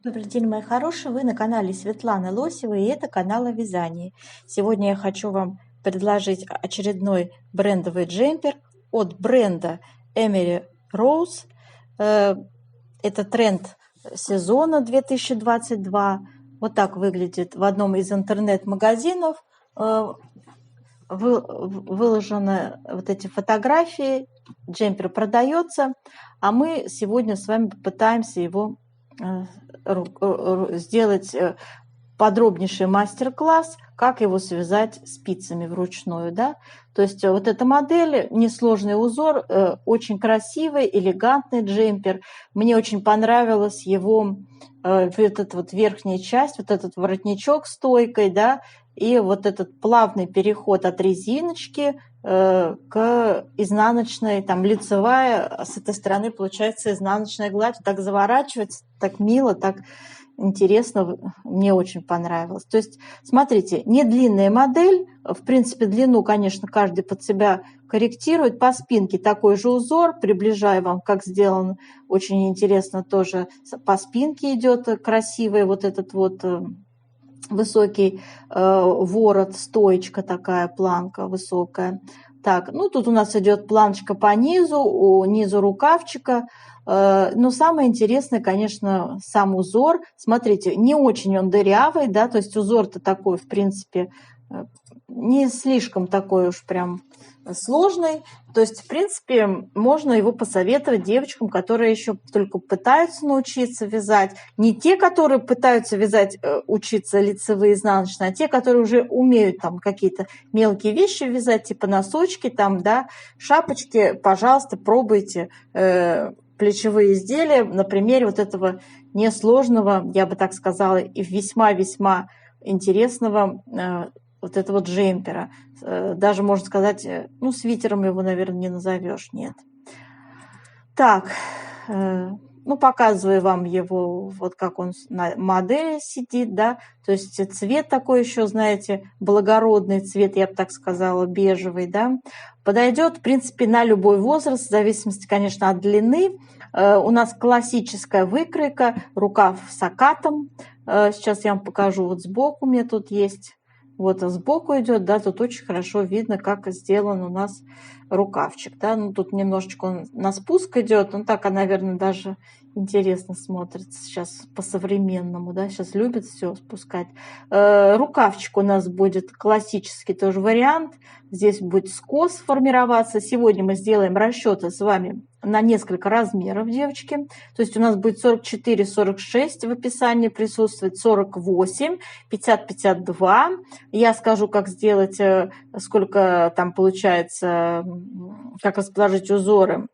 Добрый день, мои хорошие! Вы на канале Светланы Лосевой, и это канал о вязании. Сегодня я хочу вам предложить очередной брендовый джемпер от бренда Emery Rose. Это тренд сезона 2022. Вот так выглядит в одном из интернет-магазинов. Выложены вот эти фотографии. Джемпер продается, а мы сегодня с вами попытаемся его сделать подробнейший мастер-класс, как его связать спицами вручную, да. То есть вот эта модель, несложный узор, очень красивый, элегантный джемпер. Мне очень понравилась его вот эта вот верхняя часть, вот этот воротничок стойкой, да, и вот этот плавный переход от резиночки к изнаночной, там лицевая, с этой стороны получается изнаночная гладь, так заворачивается, так мило, так интересно, мне очень понравилось. То есть, смотрите, не длинная модель, в принципе, длину, конечно, каждый под себя корректирует. По спинке такой же узор, приближаю вам, как сделан, очень интересно тоже по спинке идет красивый вот этот вот высокий ворот, стоечка такая, планка высокая. Так, ну тут у нас идет планочка по низу рукавчика. Но самое интересное, конечно, сам узор. Смотрите, не очень он дырявый, да, то есть узор-то такой, в принципе, не слишком такой уж прям сложный. То есть, в принципе, можно его посоветовать девочкам, которые еще только пытаются научиться вязать. Не те, которые пытаются вязать, учиться лицевые, изнаночные, а те, которые уже умеют там какие-то мелкие вещи вязать, типа носочки, там, да, шапочки. Пожалуйста, пробуйте плечевые изделия на примере вот этого несложного, я бы так сказала, и весьма-весьма интересного вот этого джемпера. Даже, можно сказать, ну, свитером его, наверное, не назовешь, нет. Так, ну, показываю вам его, вот как он на модели сидит, да, то есть цвет такой еще, знаете, благородный цвет, я бы так сказала, бежевый, да, подойдет, в принципе, на любой возраст, в зависимости, конечно, от длины. У нас классическая выкройка, рукав с окатом, сейчас я вам покажу, вот сбоку у меня тут есть. Вот сбоку идет, да, тут очень хорошо видно, как сделан у нас рукавчик, да, ну тут немножечко он на спуск идет, ну так, наверное, даже интересно смотрится сейчас по-современному, да, сейчас любят все спускать. Рукавчик у нас будет классический тоже вариант, здесь будет скос формироваться. Сегодня мы сделаем расчеты с вами на несколько размеров, девочки. То есть у нас будет 44-46 в описании присутствует, 48, 50-52. Я скажу, как сделать, сколько там получается, как расположить узоры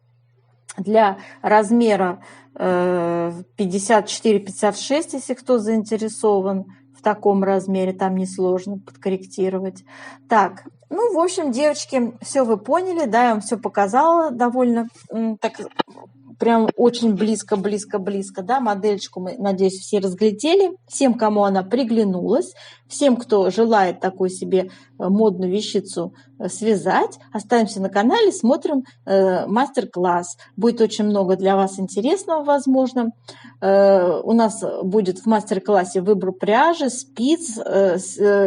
для размера 54-56, если кто заинтересован в таком размере, там несложно подкорректировать. Так, ну, в общем, девочки, все вы поняли, да, я вам все показала довольно так, прям очень близко, да, модельчику мы, надеюсь, все разглядели. Всем, кому она приглянулась, всем, кто желает такую себе модную вещицу связать, оставимся на канале, смотрим мастер-класс. Будет очень много для вас интересного, возможно. У нас будет в мастер-классе выбор пряжи, спиц,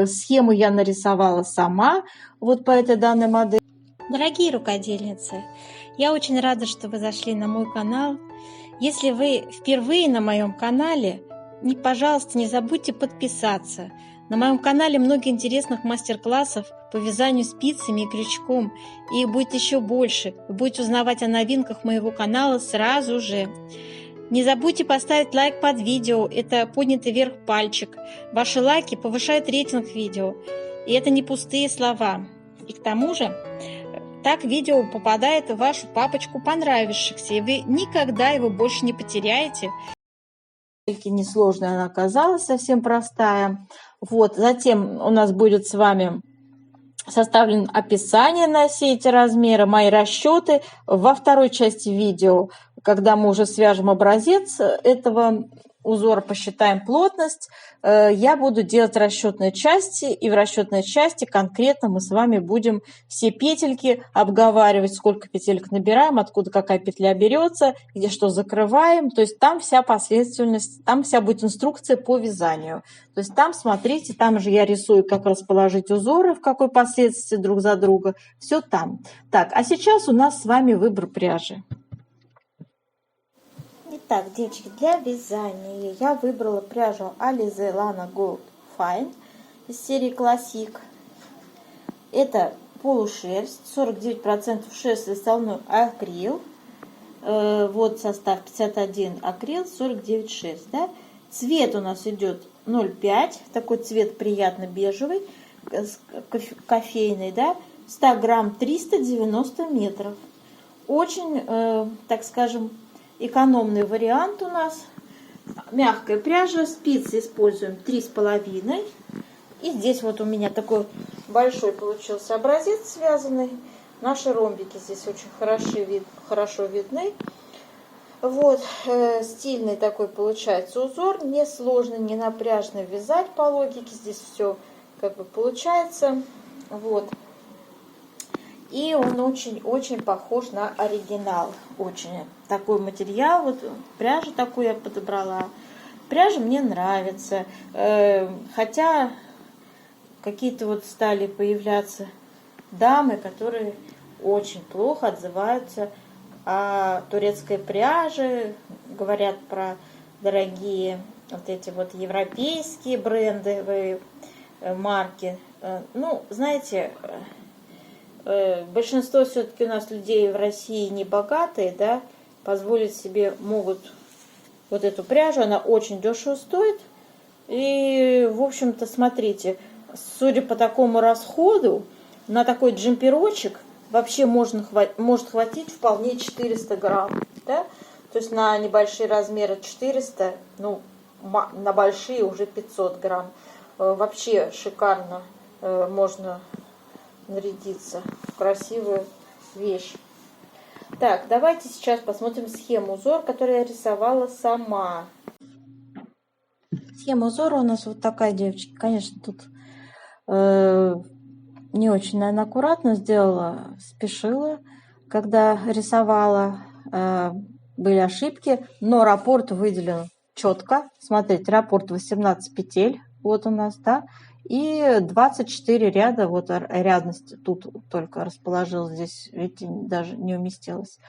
схему я нарисовала сама, вот по этой данной модели. Дорогие рукодельницы, я очень рада, что вы зашли на мой канал. Если вы впервые на моем канале, пожалуйста, не забудьте подписаться. На моем канале много интересных мастер-классов по вязанию спицами и крючком. И их будет еще больше. Вы будете узнавать о новинках моего канала сразу же. Не забудьте поставить лайк под видео, это поднятый вверх пальчик. Ваши лайки повышают рейтинг видео. И это не пустые слова. И к тому же, так видео попадает в вашу папочку понравившихся, и вы никогда его больше не потеряете. Несложная она оказалась, совсем простая. Вот, затем у нас будет с вами составлено описание на все эти размеры, мои расчеты. Во второй части видео, когда мы уже свяжем образец этого узора посчитаем плотность, я буду делать расчетные части, и в расчетной части конкретно мы с вами будем все петельки обговаривать, сколько петелек набираем, откуда какая петля берется, где что закрываем. То есть там вся последовательность, там вся будет инструкция по вязанию. То есть там, смотрите, там же я рисую, как расположить узоры, в какой последовательности друг за друга. Все там. Так, а сейчас у нас с вами выбор пряжи. Итак, девочки, для вязания я выбрала пряжу Alize Lana Gold Fine из серии Classic. Это полушерсть, 49% шерсть, остальной акрил. Вот состав 51 акрил, 49 шерсть. Да? Цвет у нас идет 0,5, такой цвет приятно бежевый, кофейный, да? 100 грамм 390 метров. Очень, так скажем, экономный вариант у нас. Мягкая пряжа, спицы используем 3,5. И здесь вот у меня такой большой получился образец связанный. Наши ромбики здесь очень хорошо видны. Вот, стильный такой получается узор, несложный, не напряжно вязать по логике, здесь все как бы получается. Вот. И он очень-очень похож на оригинал. Очень такой материал, вот пряжу такую я подобрала. Пряжа мне нравится, хотя какие-то вот стали появляться дамы, которые очень плохо отзываются о турецкой пряже, говорят про дорогие вот эти вот европейские брендовые марки. Ну, знаете, большинство все-таки у нас людей в России не богатые, да, позволить себе могут вот эту пряжу, она очень дешево стоит. И, в общем-то, смотрите, судя по такому расходу, на такой джемперочек вообще может хватить вполне 400 грамм, да? То есть на небольшие размеры 400, ну, на большие уже 500 грамм. Вообще шикарно можно нарядиться в красивую вещь. Так, давайте сейчас посмотрим схему узора, которую я рисовала сама. Схема узора у нас вот такая, девочки. Конечно, тут не очень, наверное, аккуратно сделала, спешила, когда рисовала, были ошибки, но раппорт выделен четко. Смотрите, раппорт 18 петель, вот у нас, да, и 24 ряда, вот рядность тут только расположил, здесь, видите, даже не уместилось.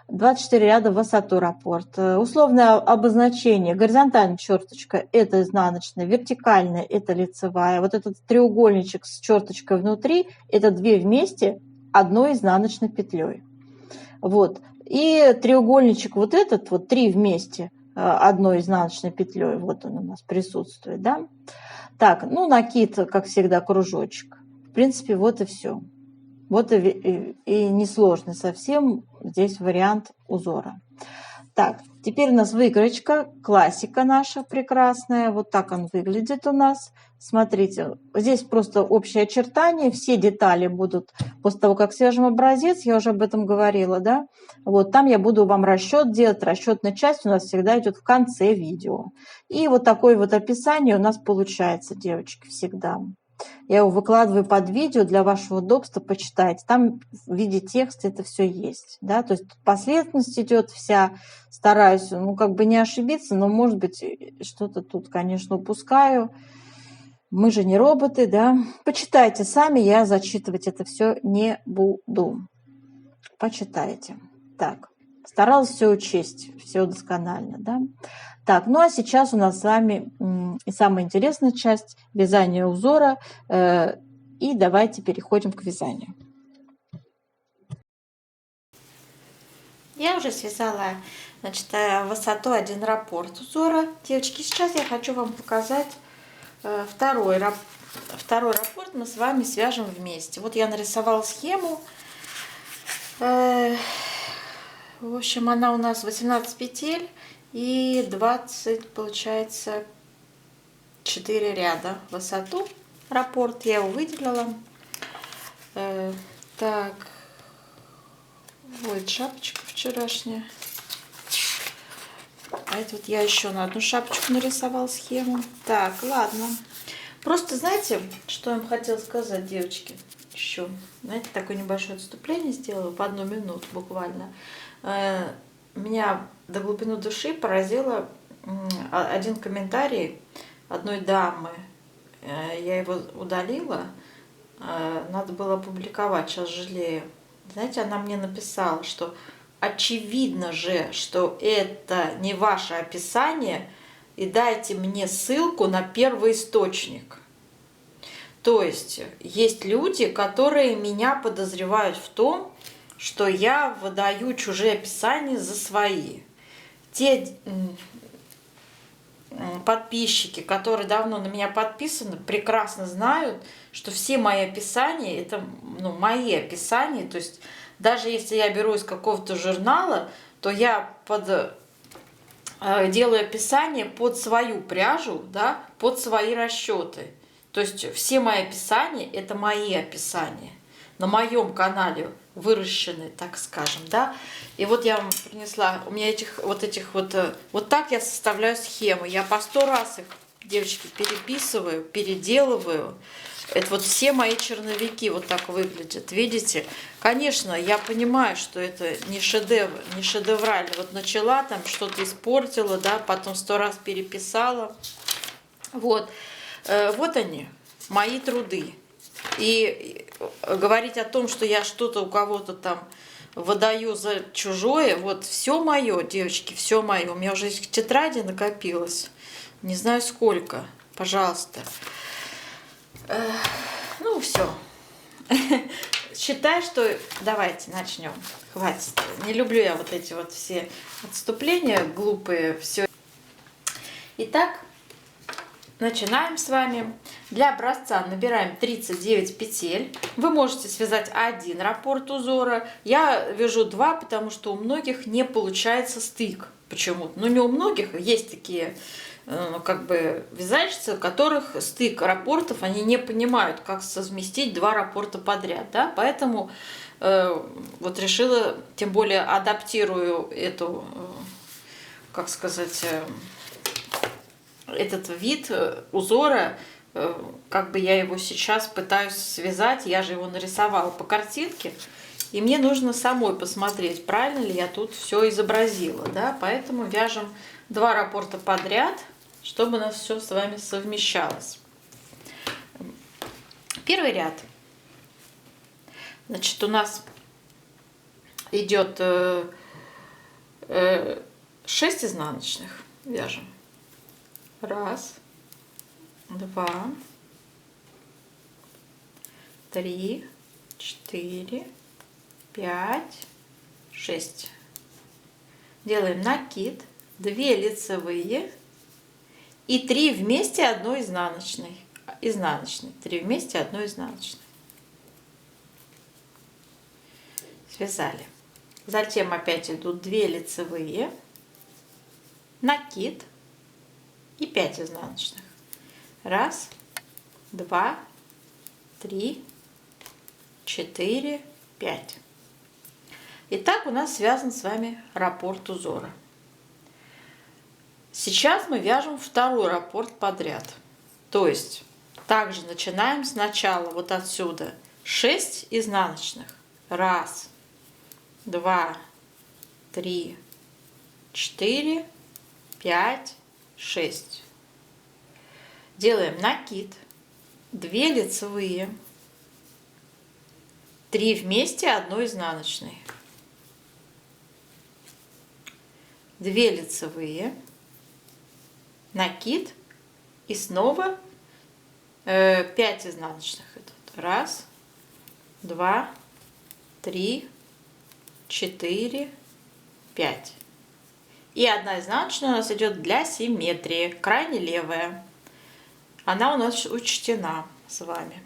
24 ряда в высоту раппорт. Условное обозначение. Горизонтальная черточка – это изнаночная, вертикальная – это лицевая. Вот этот треугольничек с черточкой внутри – это две вместе одной изнаночной петлей. Вот. И треугольничек вот этот, вот три вместе одной изнаночной петлей, вот он у нас присутствует, да. Так, ну накид, как всегда, кружочек. В принципе, вот и все. Вот и несложный совсем здесь вариант узора. Так, теперь у нас выкройка, классика наша прекрасная. Вот так он выглядит у нас. Смотрите, здесь просто общее очертание. Все детали будут после того, как свяжем образец. Я уже об этом говорила, да? Вот там я буду вам расчет делать. Расчетная часть у нас всегда идет в конце видео. И вот такое вот описание у нас получается, девочки, всегда. Я его выкладываю под видео для вашего удобства, почитайте. Там в виде текста это все есть. Да? То есть последовательность идет вся. Стараюсь, ну, как бы не ошибиться, но, может быть, что-то тут, конечно, упускаю. Мы же не роботы, да. Почитайте сами, я зачитывать это все не буду. Почитайте. Так, старалась все учесть, все досконально, да. Так, ну а сейчас у нас с вами и самая интересная часть – вязание узора. И давайте переходим к вязанию. Я уже связала, значит, высоту один раппорт узора. Девочки, сейчас я хочу вам показать второй раппорт. Мы с вами свяжем вместе. Вот я нарисовала схему. В общем, она у нас 18 петель. И 20, получается, 4 ряда в высоту. Раппорт я его выделила. Так, вот шапочка вчерашняя. А это вот я еще на одну шапочку нарисовала схему. Так, ладно. Просто знаете, что я вам хотела сказать, девочки? Еще, знаете, такое небольшое отступление сделала в 1 минуту буквально. Меня до глубины души поразило один комментарий одной дамы. Я его удалила. Надо было опубликовать, сейчас жалею. Знаете, она мне написала, что очевидно же, что это не ваше описание, и дайте мне ссылку на первоисточник. То есть люди, которые меня подозревают в том, что я выдаю чужие описания за свои. Те подписчики, которые давно на меня подписаны, прекрасно знают, что все мои описания, это мои описания. То есть даже если я беру из какого-то журнала, то я делаю описание под свою пряжу, да, под свои расчеты. То есть все мои описания – это мои описания. На моем канале выращены, так скажем, да. И вот я вам принесла, у меня вот так я составляю схемы. Я по 100 раз их, девочки, переписываю, переделываю. Это вот все мои черновики вот так выглядят, видите? Конечно, я понимаю, что это не шедевр, не шедеврально. Вот начала там, что-то испортила, да, потом 100 раз переписала. Вот. Вот они, мои труды. И говорить о том, что я что-то у кого-то там выдаю за чужое, вот все мое, девочки, все мое. У меня уже их тетради накопилось, не знаю сколько, пожалуйста. Ну, все. Считай, что... Давайте начнем. Хватит. Не люблю я вот эти вот все отступления глупые. Все. Итак, начинаем с вами. Для образца набираем 39 петель. Вы можете связать один раппорт узора. Я вяжу 2, потому что у многих не получается стык почему-то. Ну, не у многих, есть такие вязальщицы, у которых стык раппортов, они не понимают, как совместить 2 раппорта подряд, да, поэтому вот решила, тем более адаптирую эту, этот вид узора, я его сейчас пытаюсь связать, я же его нарисовала по картинке, и мне нужно самой посмотреть, правильно ли я тут все изобразила, да, поэтому вяжем 2 раппорта подряд, чтобы у нас все с вами совмещалось. Первый ряд. Значит, у нас идет 6 изнаночных. Вяжем. 1, 2, 3, 4, 5, 6. Делаем накид, 2 лицевые и 3 вместе одной изнаночной. 3 вместе одной изнаночной. Связали. Затем опять идут 2 лицевые, накид и 5 изнаночных. 1, 2, 3, 4, 5. Итак, у нас связан с вами раппорт узора. Сейчас мы вяжем 2-й раппорт подряд. То есть также начинаем сначала вот отсюда 6 изнаночных. 1, 2, 3, 4, 5, 6. Делаем накид, 2 лицевые, 3 вместе одной изнаночной, 2 лицевые, накид и снова 5 изнаночных идут. 1, 2, 3, 4, 5. И 1 изнаночная у нас идет для симметрии, крайне левая. Она у нас учтена с вами.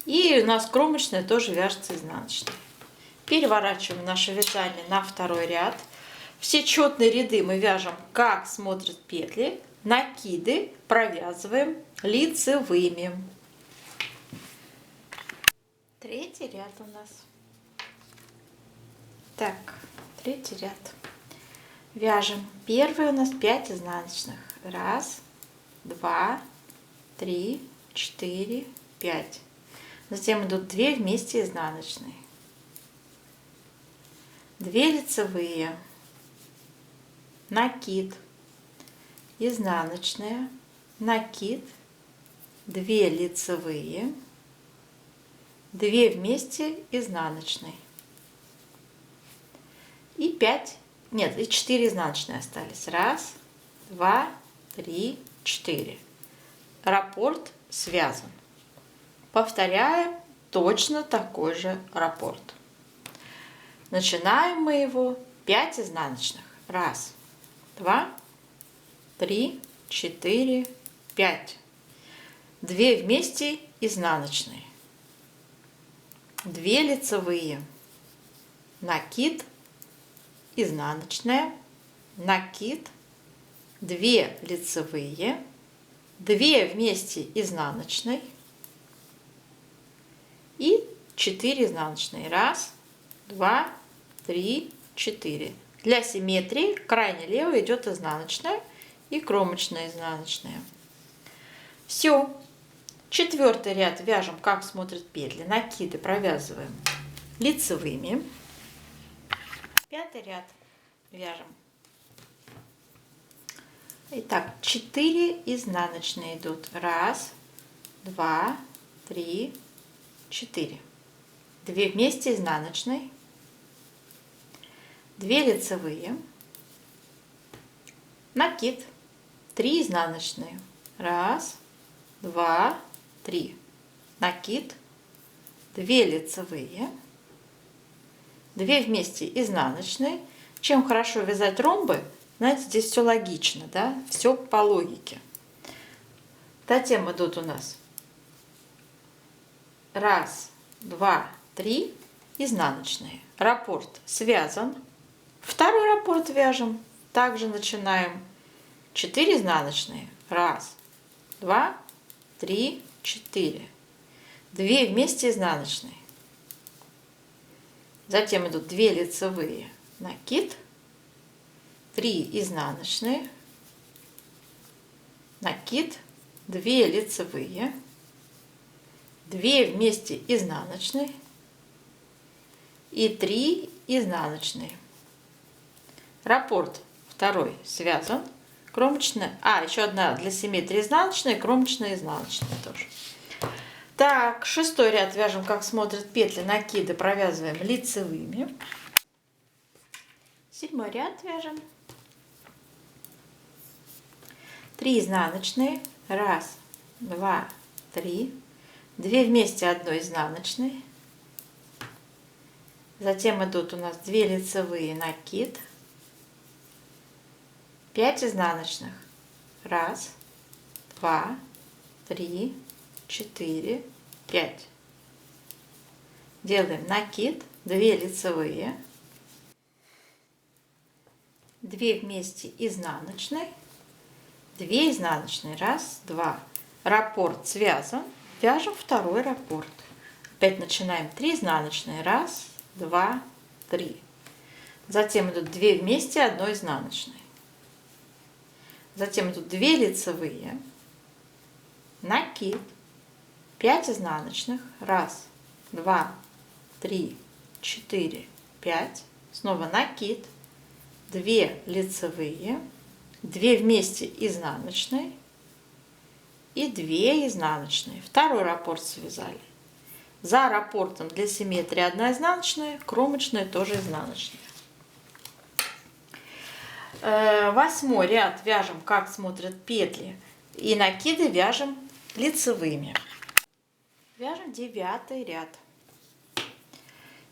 И у нас кромочная тоже вяжется изнаночной. Переворачиваем наше вязание на 2-й ряд. Все четные ряды мы вяжем, как смотрят петли. Накиды провязываем лицевыми. 3-й ряд у нас. Так, 3-й ряд. Вяжем. Первый у нас 5 изнаночных. 1, 2, 3, 4, 5. Затем идут 2 вместе изнаночные. 2 лицевые. Накид. Изнаночная. Накид. 2 лицевые. 2 вместе изнаночные. И 5. Нет, и 4 изнаночные остались. 1, 2, 3, 4. Раппорт связан. Повторяем точно такой же раппорт. Начинаем мы его 5 изнаночных. 1, 2, 3, 4, 5. 2 вместе изнаночные. 2 лицевые. Накид. Изнаночная, накид, 2 лицевые, 2 вместе изнаночной и 4 изнаночные. 1, 2, 3, 4. Для симметрии крайне лево идет изнаночная и кромочная изнаночная. Все. 4-й ряд вяжем, как смотрят петли. Накиды провязываем лицевыми. 5-й ряд вяжем. Итак, 4 изнаночные идут. 1, 2, 3, 4. 2 вместе изнаночной. 2 лицевые. Накид. 3 изнаночные. 1, 2, 3. Накид. 2 лицевые. 2 вместе изнаночные. Чем хорошо вязать ромбы, знаете, здесь все логично, да? Все по логике. Затем идут у нас 1, 2, 3 изнаночные. Раппорт связан. Второй раппорт вяжем. Также начинаем 4 изнаночные. 1, 2, 3, 4. 2 вместе изнаночные. Затем идут 2 лицевые, накид, 3 изнаночные, накид, 2 лицевые, 2 вместе изнаночные и 3 изнаночные. Раппорт второй связан, кромочная, еще одна для симметрии изнаночная, кромочная изнаночная тоже. Так, 6-й ряд вяжем, как смотрят петли, накиды провязываем лицевыми. 7-й ряд вяжем. 3 изнаночные. 1, 2, 3. 2 вместе 1 изнаночной. Затем идут у нас 2 лицевые, накид. 5 изнаночных. 1, 2, 3, 4, 5. Делаем накид, 2 лицевые, 2 вместе изнаночной, 2 изнаночные, 1, 2. Раппорт связан, вяжем второй раппорт. Опять начинаем 3 изнаночные, 1, 2, 3. Затем идут 2 вместе 1 изнаночной. Затем идут 2 лицевые, накид, 5 изнаночных, 1, 2, 3, 4, 5, снова накид, 2 лицевые, 2 вместе изнаночной и 2 изнаночные. Второй раппорт связали. За раппортом для симметрии 1 изнаночная, кромочная тоже изнаночная. 8-й ряд вяжем, как смотрят петли, и накиды вяжем лицевыми. Вяжем 9-й ряд.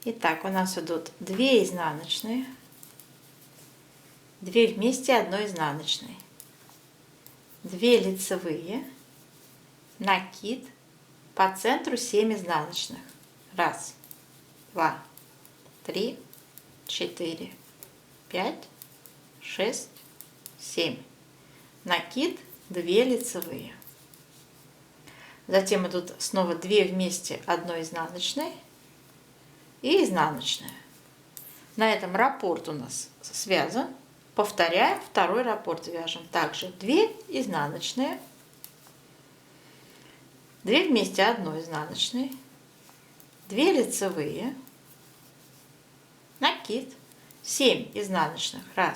Итак, у нас идут 2 изнаночные, 2 вместе 1 изнаночной, 2 лицевые, накид, по центру 7 изнаночных. 1, 2, 3, 4, 5, 6, 7. Накид, 2 лицевые. Затем идут снова 2 вместе 1 изнаночной и изнаночная. На этом раппорт у нас связан. Повторяем, второй раппорт вяжем. Также 2 изнаночные, 2 вместе одной изнаночной, 2 лицевые, накид, 7 изнаночных, 1,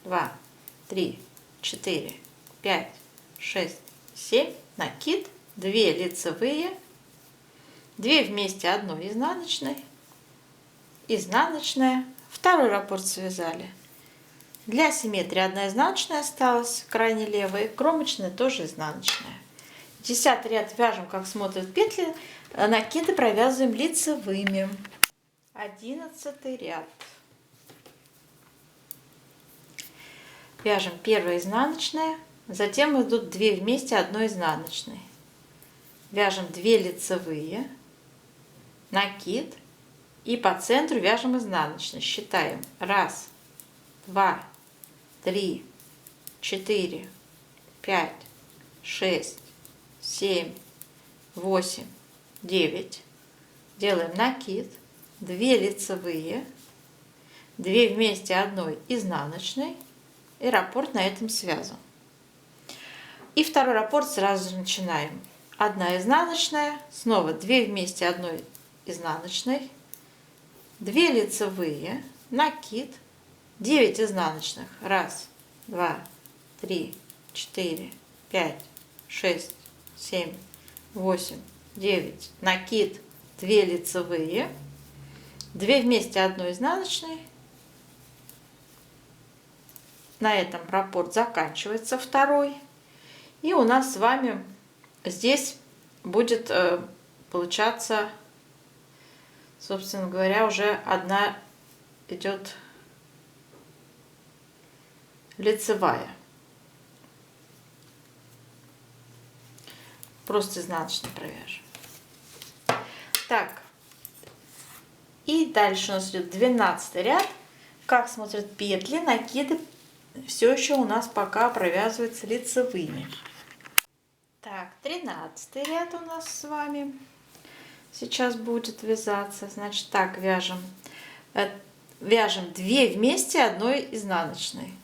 2, 3, 4, 5, 6, 7, накид, 2 лицевые, 2 вместе одной изнаночной, изнаночная, второй раппорт связали. Для симметрии одна изнаночная осталась, крайне левая, кромочная тоже изнаночная. 10 ряд вяжем, как смотрят петли, накиды провязываем лицевыми. 11 ряд. Вяжем 1 изнаночная, затем идут 2 вместе одной изнаночной. Вяжем 2 лицевые, накид и по центру вяжем изнаночной. Считаем 1, 2, 3, 4, 5, 6, 7, 8, 9. Делаем накид, 2 лицевые, 2 вместе одной изнаночной, и раппорт на этом связан. И второй раппорт сразу же начинаем. 1 изнаночная, снова 2 вместе одной изнаночной, 2 лицевые, накид, 9 изнаночных, 1, 2, 3, 4, 5, 6, 7, 8, 9, накид, 2 лицевые, 2 вместе одной изнаночной. На этом раппорт заканчивается второй. И у нас с вами здесь будет получаться, собственно говоря, уже одна идет лицевая. Просто изнаночной провяжем. Так, и дальше у нас идет 12 ряд. Как смотрят петли, накиды все еще у нас пока провязываются лицевыми. Так, 13 ряд у нас с вами сейчас будет вязаться. Значит, так вяжем 2 вместе одной изнаночной.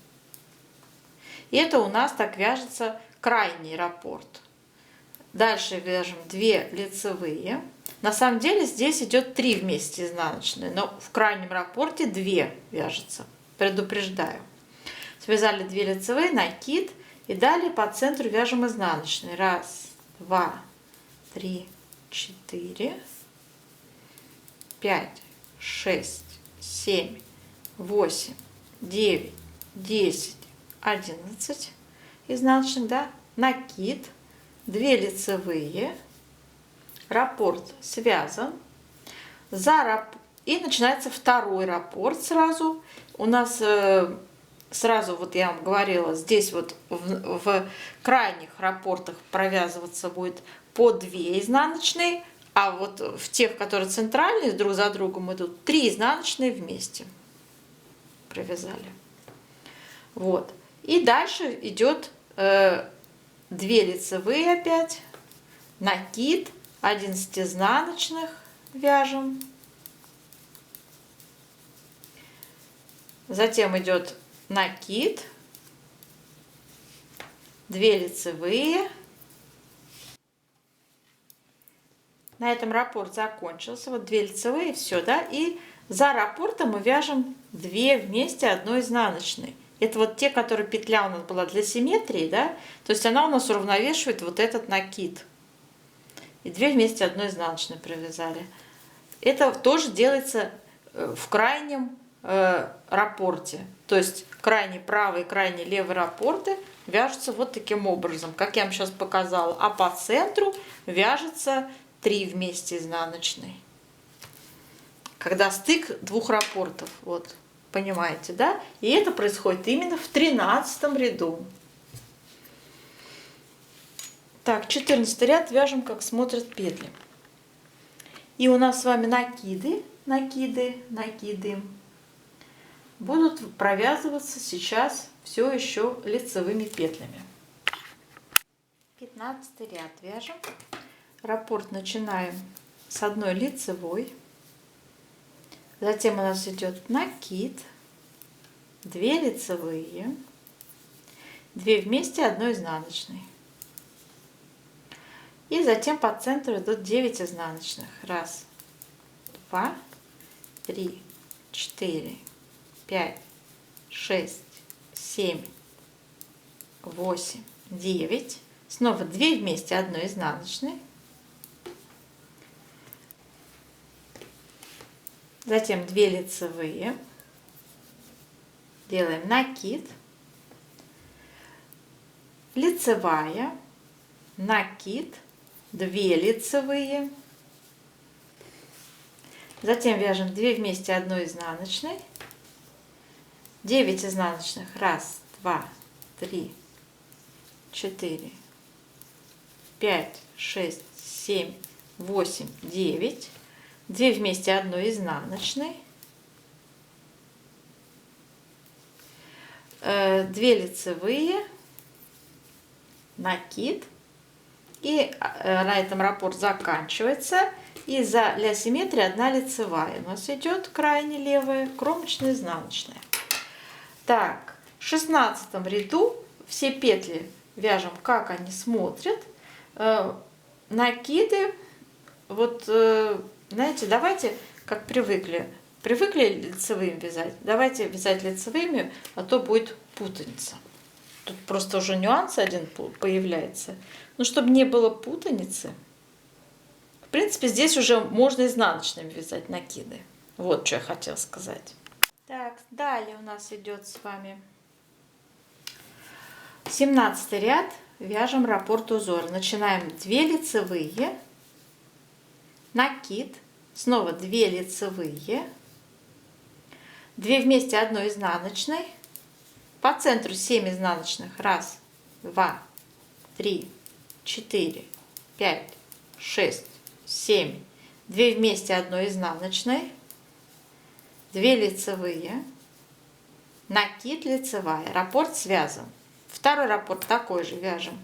И это у нас так вяжется крайний раппорт. Дальше вяжем 2 лицевые. На самом деле здесь идет 3 вместе изнаночные, но в крайнем раппорте 2 вяжется. Предупреждаю. Связали 2 лицевые, накид, и далее по центру вяжем изнаночные. 1, 2, 3, 4, 5, 6, 7, 8, 9, 10, 11 изнаночных, да, накид, 2 лицевые, раппорт связан, и начинается второй раппорт сразу. У нас сразу, вот я вам говорила, здесь вот в крайних раппортах провязываться будет по 2 изнаночные, а вот в тех, которые центральные, друг за другом идут, 3 изнаночные вместе провязали. Вот. И дальше идет 2 лицевые опять, накид, 11 изнаночных вяжем. Затем идет накид, 2 лицевые. На этом раппорт закончился. Вот 2 лицевые, все, да. И за раппортом мы вяжем 2 вместе одной изнаночной. Это вот те, которые петля у нас была для симметрии, да. То есть она у нас уравновешивает вот этот накид. И 2 вместе одной изнаночной провязали. Это тоже делается в крайнем раппорте. То есть крайне правый и крайне левый раппорты вяжутся вот таким образом, как я вам сейчас показала. А по центру вяжется 3 вместе изнаночной. Когда стык 2 раппортов. Вот, понимаете, да? И это происходит именно в 13 ряду. Так, 14 ряд вяжем, как смотрят петли. И у нас с вами накиды, накиды, накиды будут провязываться сейчас все еще лицевыми петлями. 15 ряд вяжем. Раппорт начинаем с одной лицевой. Затем у нас идет накид, 2 лицевые, 2 вместе, 1 изнаночной. И затем по центру идут 9 изнаночных. 1, 2, 3, 4, 5, 6, 7, 8, 9. Снова 2 вместе, 1 изнаночной. Затем 2 лицевые. Делаем накид. Лицевая, накид, 2 лицевые. Затем вяжем 2 вместе, 1 изнаночной. 9 изнаночных. 1, 2, 3, 4, 5, 6, 7, 8, 9. 2 вместе, 1 изнаночной. 2 лицевые, накид. И на этом раппорт заканчивается. И для симметрии 1 лицевая у нас идет, крайне левая, кромочная, изнаночная. Так, в 16 ряду все петли вяжем, как они смотрят. Накиды, вот, знаете, давайте, как привыкли лицевыми вязать, давайте вязать лицевыми, а то будет путаница. Тут просто уже нюанс один появляется. Но чтобы не было путаницы, в принципе, здесь уже можно изнаночными вязать накиды. Вот что я хотела сказать. Так, далее у нас идет с вами 17 ряд. Вяжем раппорт узор. Начинаем 2 лицевые, накид, снова 2 лицевые, 2 вместе, 1 изнаночной, по центру 7 изнаночных. 1, 2, 3, 4, 5, 6, 7, 2 вместе, 1 изнаночной, 2 лицевые, накид, лицевая, раппорт связан. Второй раппорт такой же вяжем.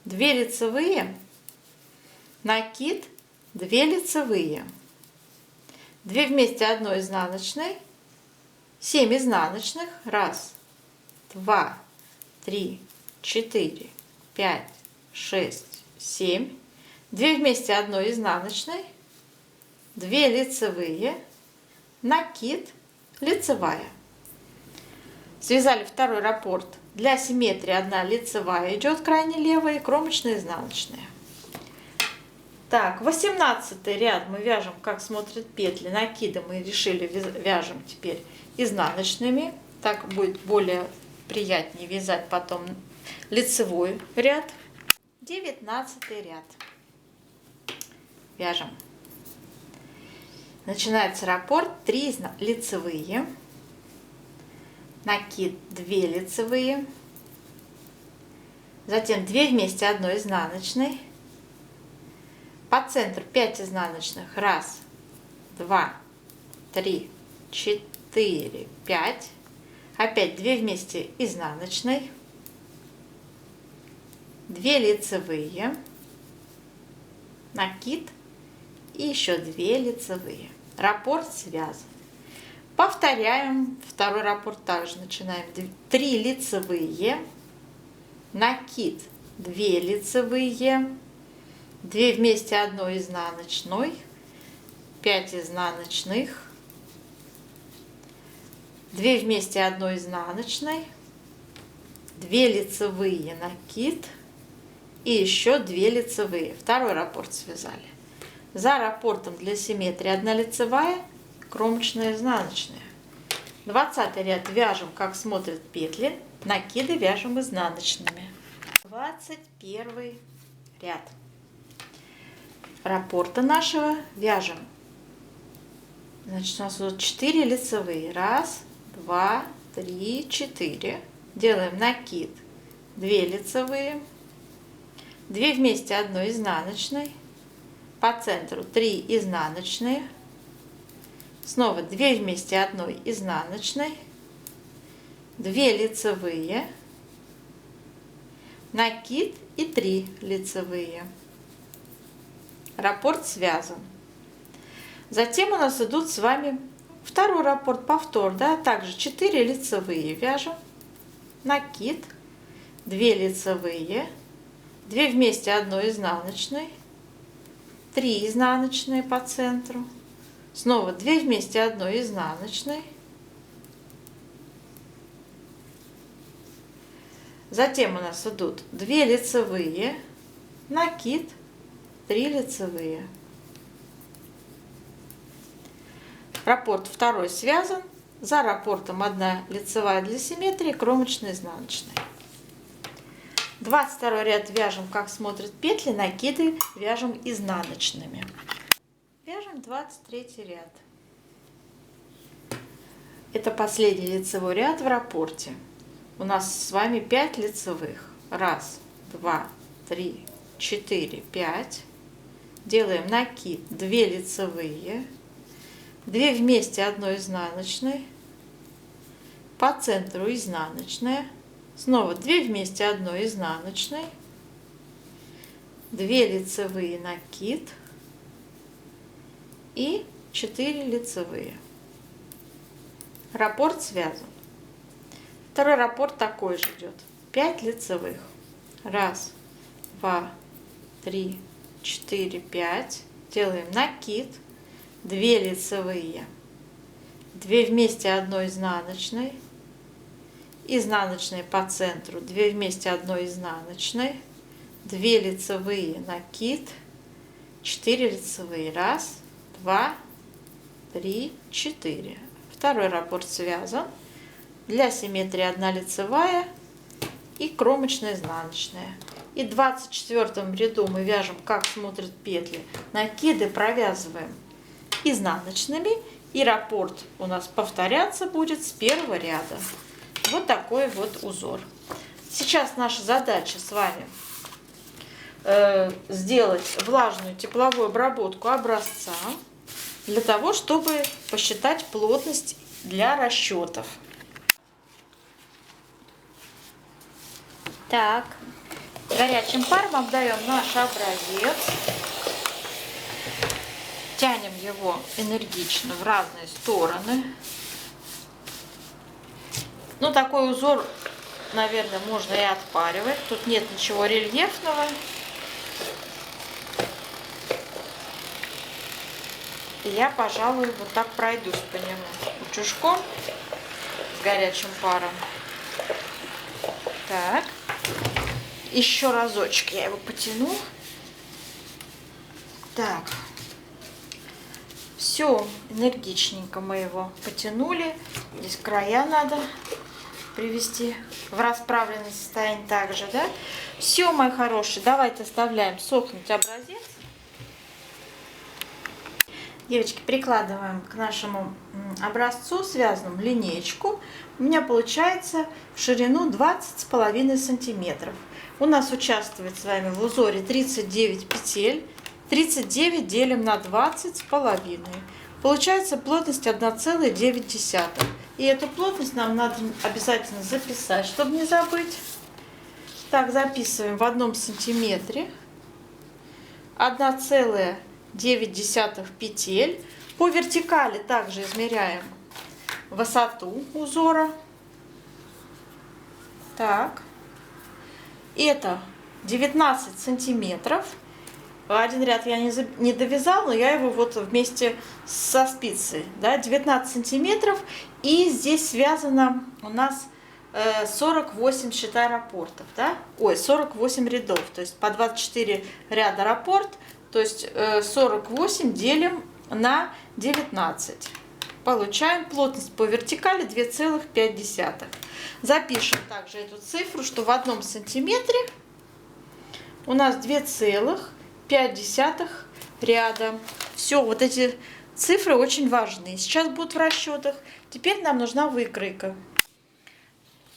2 лицевые, накид, 2 лицевые, 2 вместе, 1 изнаночной, 7 изнаночных. 1, 2, 3, 4, 5, 6, 7, 2 вместе, 1 изнаночной, 2 лицевые, накид, лицевая. Связали второй раппорт. Для симметрии 1 лицевая идет, крайне левая, и кромочная, изнаночная. Так, 18 ряд мы вяжем, как смотрят петли. Накиды мы решили вяжем теперь изнаночными. Так будет более приятнее вязать потом лицевой ряд. 19 ряд. Вяжем. Начинается раппорт. 3 лицевые. Накид, 2 лицевые, затем 2 вместе, 1 изнаночной, по центру 5 изнаночных. 1, 2, 3, 4, 5, опять 2 вместе, изнаночной, 2 лицевые, накид и еще 2 лицевые. Раппорт связан. Повторяем второй раппорт, также начинаем. 3 лицевые, накид, 2 лицевые, 2 вместе, 1 изнаночной, 5 изнаночных, 2 вместе, 1 изнаночной, 2 лицевые, накид и еще 2 лицевые. Второй раппорт связали. За раппортом для симметрии 1 лицевая, кромочная, изнаночная. 20 ряд вяжем, как смотрят петли, накиды вяжем изнаночными. 21 ряд раппорта нашего вяжем. Значит, у нас вот 4 лицевые. 1, 2, 3, 4. Делаем накид, 2 лицевые, 2 вместе, 1 изнаночной, по центру 3 изнаночные, снова 2 вместе, 1 изнаночной, 2 лицевые, накид и 3 лицевые. Раппорт связан. Затем у нас идут с вами Второй раппорт повтор, да, также 4 лицевые вяжем, накид, 2 лицевые, 2 вместе 1 изнаночной, 3 изнаночные по центру, снова 2 вместе 1 изнаночной, затем у нас идут 2 лицевые, накид, 3 лицевые. Раппорт второй связан, за раппортом 1 лицевая для симметрии, кромочная, изнаночная. 22 ряд вяжем, как смотрят петли, накиды вяжем изнаночными. Вяжем 23 ряд. Это последний лицевой ряд в раппорте. У нас с вами 5 лицевых. 1, 2, 3, 4, 5. Делаем накид, 2 лицевые, 2 вместе 1 изнаночной, по центру изнаночная, снова 2 вместе 1 изнаночной, 2 лицевые, накид и 4 лицевые. Раппорт связан. Второй раппорт такой же идет. 5 лицевых. 1, 2, 3, 4, 5. Делаем накид, 2 лицевые, 2 вместе 1 изнаночной, изнаночные по центру, 2 вместе 1 изнаночной, 2 лицевые, накид, 4 лицевые. 1, 2, 3, 4. Второй раппорт связан. Для симметрии 1 лицевая и кромочная, изнаночная. И в 24 ряду мы вяжем, как смотрят петли, накиды провязываем изнаночными, и раппорт у нас повторяться будет с первого ряда. Вот такой вот узор. Сейчас наша задача с вами сделать влажную тепловую обработку образца для того, чтобы посчитать плотность для расчетов. Так, горячим паром обдаем наш образец. Тянем его энергично в разные стороны. Ну, такой узор, наверное, можно и отпаривать. Тут нет ничего рельефного. И я, пожалуй, вот так пройдусь по нему утюжком с горячим паром. Так, еще разочек я его потяну. Так. Все, энергичненько мы его потянули. Здесь края надо привести в расправленное состояние также, да? Все, мои хорошие, давайте оставляем сохнуть образец. Девочки, прикладываем к нашему образцу связанному линеечку. У меня получается в ширину 20,5 сантиметров. У нас участвует с вами в узоре 39 петель. 39 делим на 20,5. Получается плотность 1,9. И эту плотность нам надо обязательно записать, чтобы не забыть. Так, записываем в 1 сантиметре. 1,9 петель. По вертикали также измеряем высоту узора. Так. Это 19 сантиметров. Один ряд я не довязала, но я его вот вместе со спицей, да, 19 сантиметров. И здесь связано у нас 48, считай, раппортов, да? Ой, 48 рядов, то есть по 24 ряда раппорт, то есть 48 делим на 19. Получаем плотность по вертикали 2,5. Запишем также эту цифру, что в 1 сантиметре у нас 2,5 ряда. Все, вот эти цифры очень важны. Сейчас будут в расчетах. Теперь нам нужна выкройка.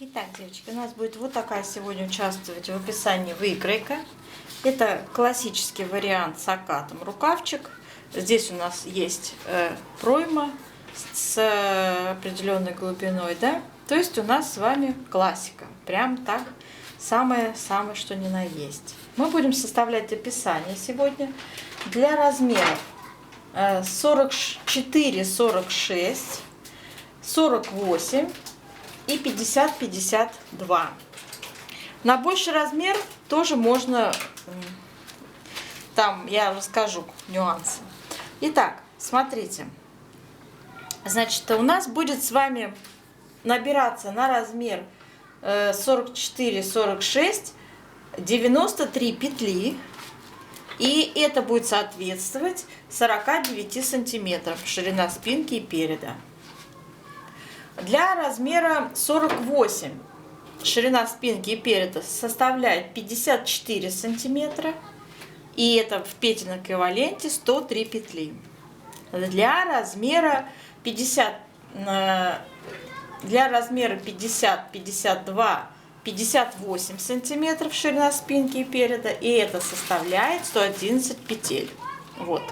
Итак, девочки, у нас будет вот такая сегодня участвовать в описании выкройка. Это классический вариант с окатом рукавчик. Здесь у нас есть пройма с определенной глубиной, да? То есть у нас с вами классика. Прям так, самое-самое, что ни на есть. Мы будем составлять описание сегодня. Для размеров 44, 46, 48 и 50, 52. На больший размер тоже можно, там я расскажу нюансы. Итак, смотрите. Значит, у нас будет с вами набираться на размер 44, 46, 93 петли. И это будет соответствовать 49 сантиметров ширина спинки и переда. Для размера 48 ширина спинки и переда составляет 54 сантиметра. И это в петельном эквиваленте 103 петли. Для размера 50, для размера 50, 52, 58 сантиметров ширина спинки и переда, и это составляет 111 петель. Вот.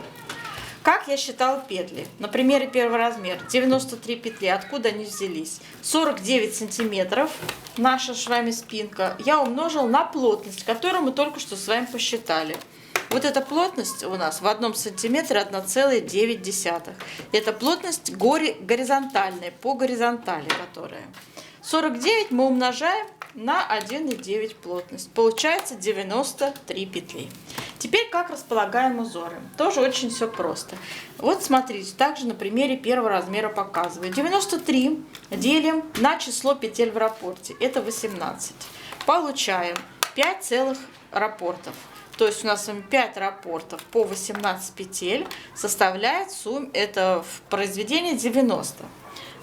Как я считала петли? На примере первого размера 93 петли. Откуда они взялись? 49 сантиметров наша с вами спинка я умножила на плотность, которую мы только что с вами посчитали. Вот эта плотность у нас в 1 сантиметре 1,9. Это плотность горизонтальная, по горизонтали, которая. 49 мы умножаем на 1,9 плотность. Получается 93 петли. Теперь как располагаем узоры? Тоже очень все просто. Вот смотрите, также на примере первого размера показываю. 93 делим на число петель в раппорте. Это 18. Получаем 5 целых раппортов. То есть у нас 5 раппортов по 18 петель составляет это в произведении 90.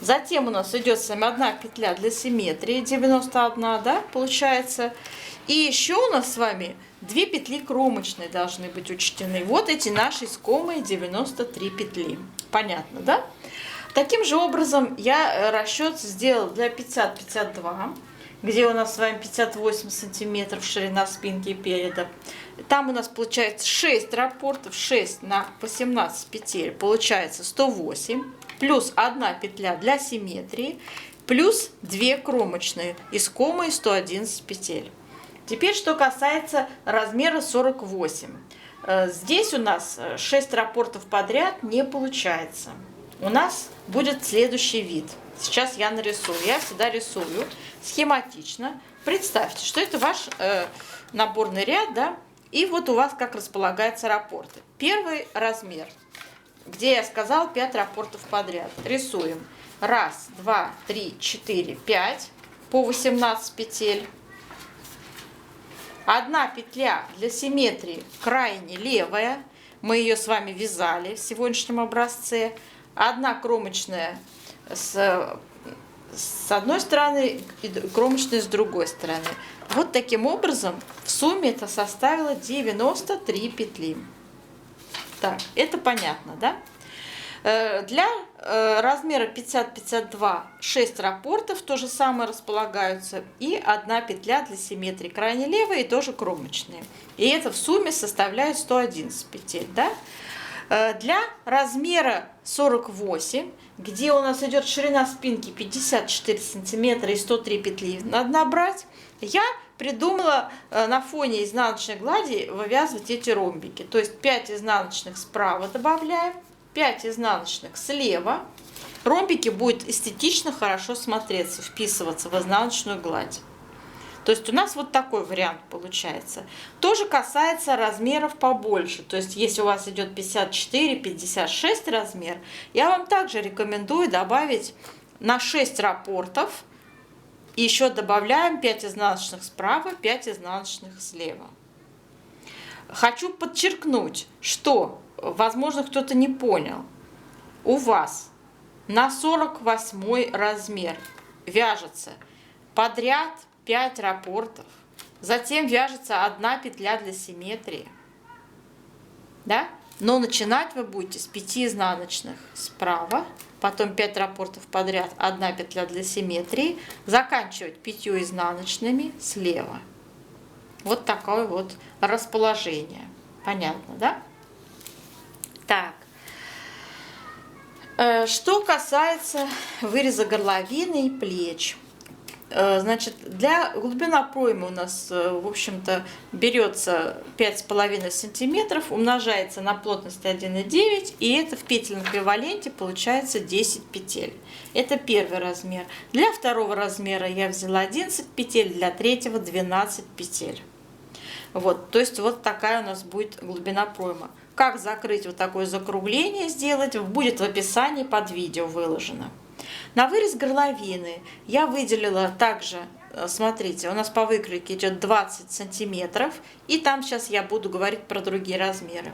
Затем у нас идет с вами 1 петля для симметрии, 91, да, получается. И еще у нас с вами 2 петли кромочные должны быть учтены. Вот эти наши искомые 93 петли. Понятно, да? Таким же образом я расчет сделал для 50-52, где у нас с вами 58 сантиметров ширина спинки и переда. Там у нас получается 6 раппортов, 6 на 18 петель, получается 108. Плюс 1 петля для симметрии, плюс 2 кромочные, искомые 111 петель. Теперь, что касается размера 48. Здесь у нас 6 раппортов подряд не получается. У нас будет следующий вид. Сейчас я нарисую. Я всегда рисую схематично. Представьте, что это ваш наборный ряд, да? И вот у вас как располагаются раппорты. Первый размер, где я сказала 5 раппортов подряд. Рисуем. 1, 2, 3, 4, 5 по 18 петель. 1 петля для симметрии крайне левая. Мы ее с вами вязали в сегодняшнем образце. 1 кромочная с одной стороны и кромочная с другой стороны. Вот таким образом в сумме это составило 93 петли. Так, это понятно, да? Для размера 50-52 6 раппортов то же самое располагаются. И 1 петля для симметрии крайне левая и тоже кромочные. И это в сумме составляет 111 петель, да? Для размера 48, где у нас идет ширина спинки 54 сантиметра и 103 петли надо набрать, я придумала на фоне изнаночной глади вывязывать эти ромбики. То есть 5 изнаночных справа добавляем, 5 изнаночных слева. Ромбики будут эстетично хорошо смотреться, вписываться в изнаночную гладь. То есть у нас вот такой вариант получается. Тоже касается размеров побольше. То есть если у вас идет 54-56 размер, я вам также рекомендую добавить на 6 раппортов. И еще добавляем 5 изнаночных справа, 5 изнаночных слева. Хочу подчеркнуть, что, возможно, кто-то не понял. У вас на 48 размер вяжется подряд 5 раппортов, затем вяжется 1 петля для симметрии, да? Но начинать вы будете с 5 изнаночных справа, потом 5 раппортов подряд, 1 петля для симметрии, заканчивать 5 изнаночными слева. Вот такое вот расположение. Понятно, да? Так. Что касается выреза горловины и плеч. Значит, для глубина проймы у нас, в общем-то, берется 5,5 сантиметров, умножается на плотность 1,9, и это в петельном эквиваленте получается 10 петель. Это первый размер. Для второго размера я взяла 11 петель, для третьего 12 петель. Вот, то есть вот такая у нас будет глубина проймы. Как закрыть вот такое закругление сделать, будет в описании под видео выложено. На вырез горловины я выделила также, смотрите, у нас по выкройке идет 20 сантиметров, и там сейчас я буду говорить про другие размеры.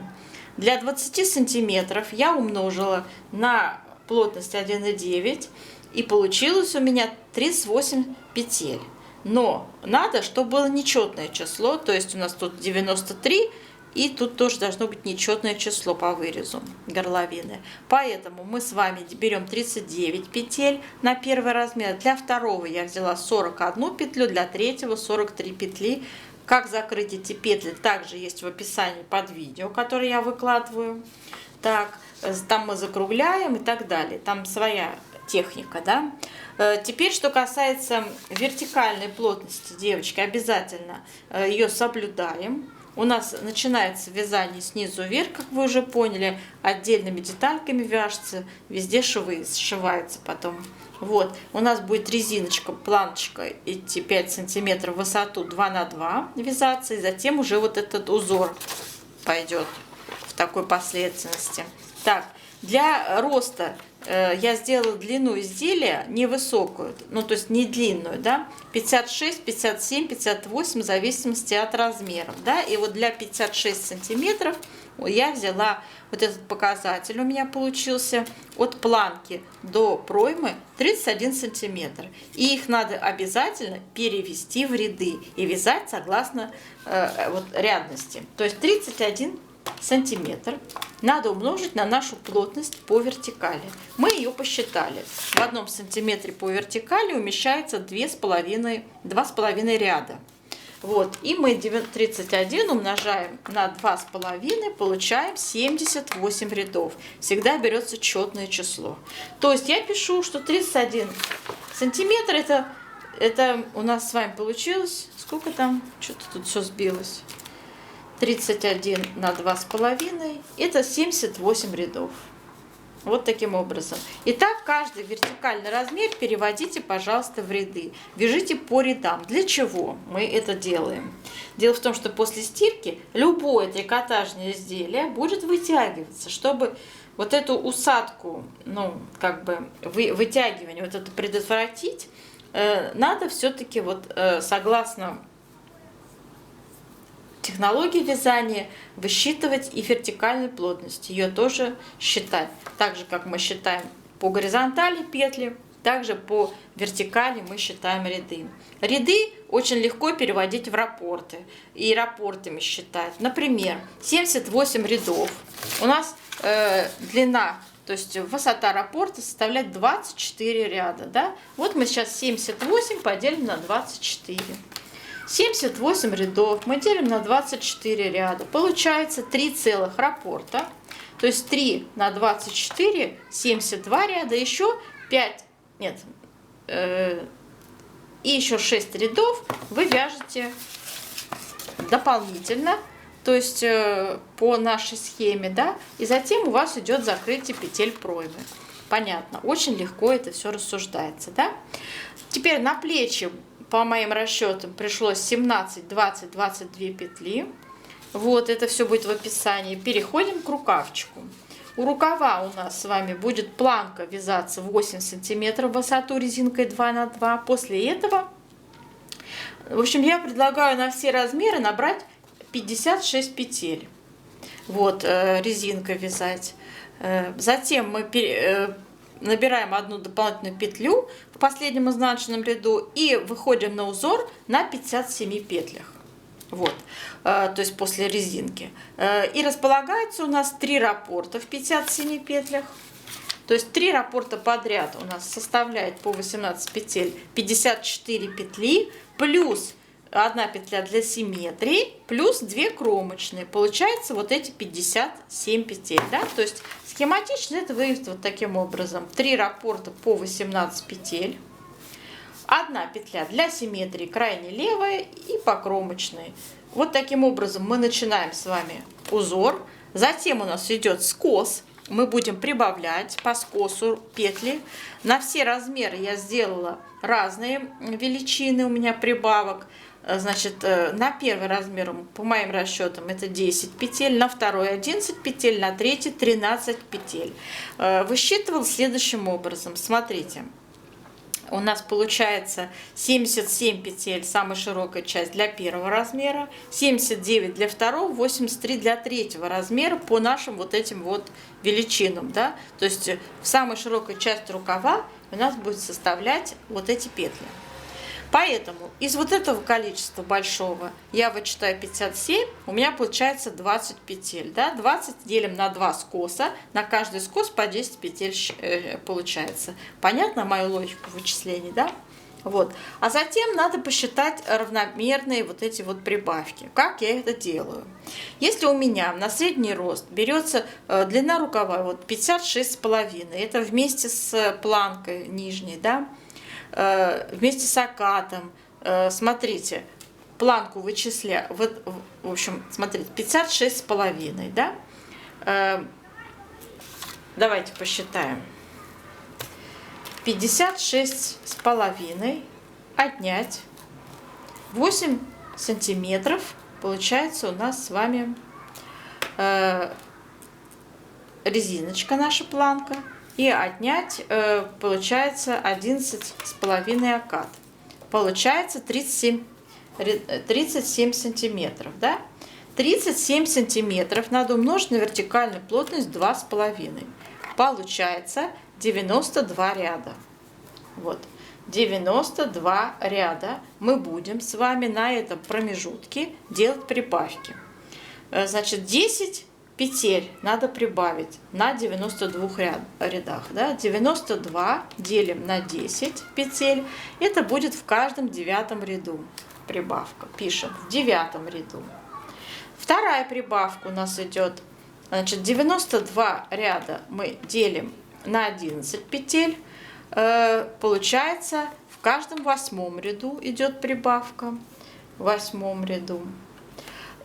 Для 20 сантиметров я умножила на плотность 1,9, и получилось у меня 38 петель. Но надо, чтобы было нечетное число, то есть у нас тут 93, и тут тоже должно быть нечетное число по вырезу горловины. Поэтому мы с вами берем 39 петель на первый размер. Для второго я взяла 41 петлю, для третьего 43 петли. Как закрыть эти петли, также есть в описании под видео, которое я выкладываю. Так, там мы закругляем и так далее. Там своя техника, да. Теперь, что касается вертикальной плотности, девочки, обязательно ее соблюдаем. У нас начинается вязание снизу вверх, как вы уже поняли, отдельными детальками вяжется, везде швы сшиваются потом. Вот, у нас будет резиночка, планочка, идти 5 сантиметров в высоту 2 на 2 вязаться, и затем уже вот этот узор пойдет в такой последовательности. Так, для роста я сделала длину изделия невысокую, ну то есть не длинную, да, 56, 57, 58 в зависимости от размеров, да, и вот для 56 сантиметров я взяла вот этот показатель, у меня получился от планки до проймы 31 сантиметр, и их надо обязательно перевести в ряды и вязать согласно вот рядности, то есть 31 сантиметр надо умножить на нашу плотность по вертикали. Мы ее посчитали. В 1 сантиметре по вертикали умещается 2,5 ряда. Вот. И мы 31 умножаем на 2,5, получаем 78 рядов. Всегда берется четное число. То есть я пишу, что 31 сантиметр это у нас с вами получилось. Сколько там? Что-то тут все сбилось. 31 на 2,5 это 78 рядов. Вот таким образом. Итак, каждый вертикальный размер переводите, пожалуйста, в ряды. Вяжите по рядам. Для чего мы это делаем? Дело в том, что после стирки любое трикотажное изделие будет вытягиваться, чтобы вот эту усадку, ну, как бы вытягивание, вот это предотвратить, надо все-таки вот согласно технологии вязания высчитывать и вертикальную плотность, ее тоже считать. Так же, как мы считаем по горизонтали петли, также по вертикали мы считаем ряды. Ряды очень легко переводить в раппорты и раппортами считать. Например, 78 рядов. У нас длина, то есть высота раппорта составляет 24 ряда. Да? Вот мы сейчас 78 поделим на 24. 78 рядов мы делим на 24 ряда. Получается 3 целых раппорта. То есть 3 на 24, 72 ряда, еще 5, нет, и еще 6 рядов вы вяжете дополнительно, то есть по нашей схеме, да, и затем у вас идет закрытие петель проймы. Понятно, очень легко это все рассуждается, да. Теперь на плечи, по моим расчетам, пришлось 17, 20, 22 петли. Вот, это все будет в описании. Переходим к рукавчику. У рукава у нас с вами будет планка вязаться 8 сантиметров в высоту резинкой 2 на 2. После этого, в общем, я предлагаю на все размеры набрать 56 петель. Вот, резинкой вязать. Затем мы набираем одну дополнительную петлю в последнем изнаночном ряду и выходим на узор на 57 петлях. Вот, то есть после резинки. И располагается у нас 3 раппорта в 57 петлях. То есть 3 раппорта подряд у нас составляет по 18 петель 54 петли, плюс 1 петля для симметрии, плюс 2 кромочные. Получается вот эти 57 петель. Да? То есть схематично это выглядит вот таким образом. 3 раппорта по 18 петель. Одна петля для симметрии, крайне левая и покромочной. Вот таким образом мы начинаем с вами узор. Затем у нас идет скос. Мы будем прибавлять по скосу петли. На все размеры я сделала разные величины у меня прибавок. Значит, на первый размер, по моим расчетам, это 10 петель, на второй 11 петель, на третий 13 петель. Высчитывал следующим образом. Смотрите. У нас получается 77 петель, самая широкая часть для первого размера, 79 для второго, 83 для третьего размера по нашим вот этим вот величинам. Да? То есть в самой широкой части рукава у нас будет составлять вот эти петли. Поэтому из вот этого количества большого я вычитаю 57, у меня получается 20 петель. Да? 20 делим на 2 скоса, на каждый скос по 10 петель получается. Понятно мою логику вычислений, да? Вот. А затем надо посчитать равномерные вот эти вот прибавки. Как я это делаю? Если у меня на средний рост берется длина рукава вот 56,5, это вместе с планкой нижней, да? Вместе с окатом, смотрите, планку вычисляю, вот, в общем, смотрите, 56,5, да? Давайте посчитаем. 56,5 отнять 8 сантиметров, получается у нас с вами резиночка, наша планка. И отнять, получается, 11,5 окат. Получается 37 сантиметров. Да? 37 сантиметров надо умножить на вертикальную плотность 2,5. Получается 92 ряда. Вот. 92 ряда мы будем с вами на этом промежутке делать прибавки. Значит, 10 петель надо прибавить на 92 рядах. Да? 92 делим на 10 петель. Это будет в каждом 9 ряду прибавка. Пишем в 9 ряду. Вторая прибавка у нас идет. Значит, 92 ряда мы делим на 11 петель. Получается, в каждом 8 ряду идет прибавка. В 8 ряду.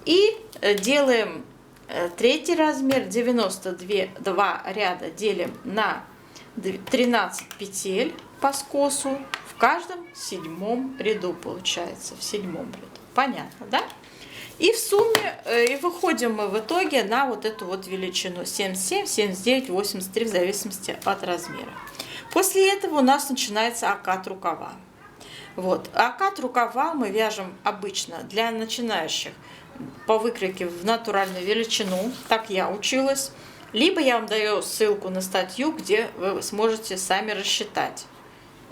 И делаем третий размер, 92 ряда делим на 13 петель по скосу, в каждом 7 ряду получается, в 7 ряду. Понятно, да? И в сумме, и выходим мы в итоге на вот эту вот величину 77, 79, 83 в зависимости от размера. После этого у нас начинается окат рукава. Вот. Окат рукава мы вяжем обычно для начинающих по выкройке в натуральную величину, так я училась, либо я вам даю ссылку на статью, где вы сможете сами рассчитать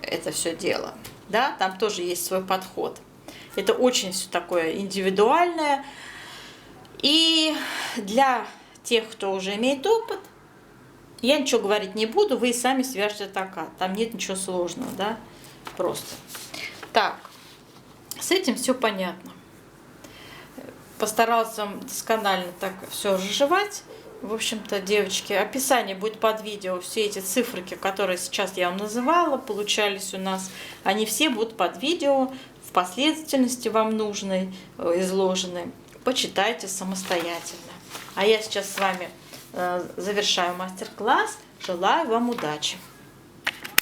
это все дело. Да? Там тоже есть свой подход. Это очень все такое индивидуальное. И для тех, кто уже имеет опыт, я ничего говорить не буду, вы и сами свяжете окат. Там нет ничего сложного, да? Просто. Так, с этим все понятно. Постаралась вам досконально так все разжевать. В общем-то, девочки, описание будет под видео. Все эти циферки, которые сейчас я вам называла, получались у нас, они все будут под видео в последовательности вам нужной, изложены. Почитайте самостоятельно. А я сейчас с вами завершаю мастер-класс. Желаю вам удачи!